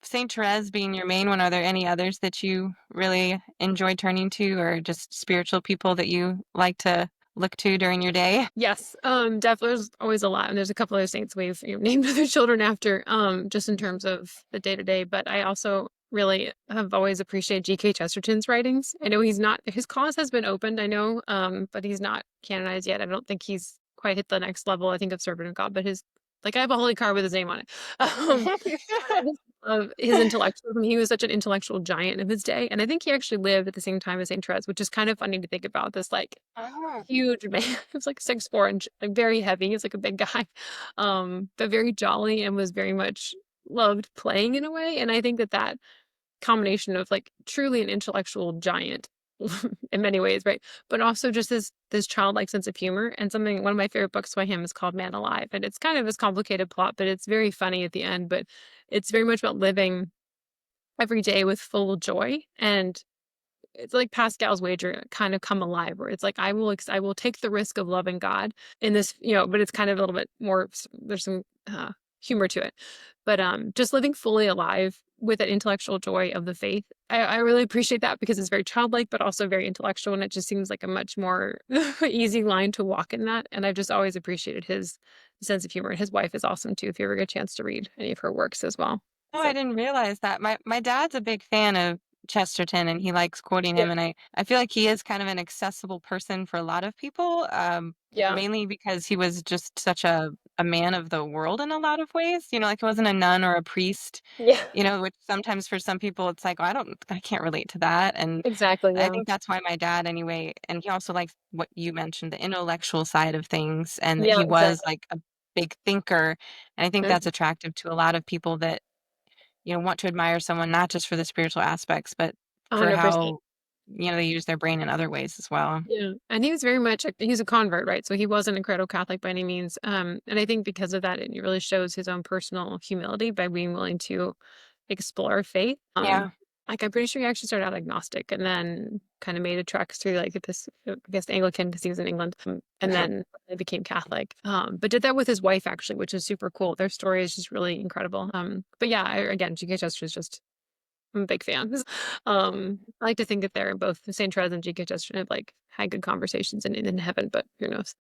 Saint Therese being your main one, are there any others that you really enjoy turning to, or just spiritual people that you like to look to during your day? Yes, definitely there's always a lot. And there's a couple other saints we've named other children after, just in terms of the day to day. But I also really have always appreciated G.K. Chesterton's writings. I know he's not, his cause has been opened, I know, but he's not canonized yet. I don't think he's quite hit the next level, I think, of servant of God, but his, like, I have a holy card with his name on it. Um, of his intellectualism. He was such an intellectual giant of his day. And I think he actually lived at the same time as Saint Therese, which is kind of funny to think about. This like Oh. huge man. He was like 6'4" and like very heavy. He's like a big guy. But very jolly and was very much loved playing in a way. And I think that that combination of like truly an intellectual giant in many ways, right? But also just this childlike sense of humor. And something, one of my favorite books by him is called Man Alive. And it's kind of this complicated plot, but it's very funny at the end. But it's very much about living every day with full joy. And it's like Pascal's wager kind of come alive, where it's like I will take the risk of loving God in this, but it's kind of a little bit more, there's some humor to it. But just living fully alive with that intellectual joy of the faith. I really appreciate that because it's very childlike, but also very intellectual. And it just seems like a much more easy line to walk in that. And I've just always appreciated his sense of humor. And his wife is awesome too, if you ever get a chance to read any of her works as well. Oh, I So, didn't realize that. My dad's a big fan of Chesterton, and he likes quoting yeah. him, and I feel like he is kind of an accessible person for a lot of people, Yeah. mainly because he was just such a man of the world in a lot of ways. Like he wasn't a nun or a priest, Yeah. which sometimes for some people it's like, "Oh, I can't relate to that." And Exactly. I Yeah. think that's why my dad anyway, and he also likes what you mentioned, the intellectual side of things, and that Yeah, he was exactly. like a big thinker. And I think that's attractive to a lot of people that want to admire someone not just for the spiritual aspects, but for 100%. how, they use their brain in other ways as well. Yeah. And he was very much he's a convert, right? So he wasn't a cradle Catholic by any means. And I think because of that, it really shows his own personal humility by being willing to explore faith. Yeah. Like I'm pretty sure he actually started out agnostic and then kind of made a trek through like this, I guess Anglican because he was in England, and then they became Catholic. But did that with his wife actually, which is super cool. Their story is just really incredible. But yeah, again, G.K. Chester is just I'm a big fan. I like to think that they're both St. Therese and G.K. Chesterton have like had good conversations in heaven, but who knows?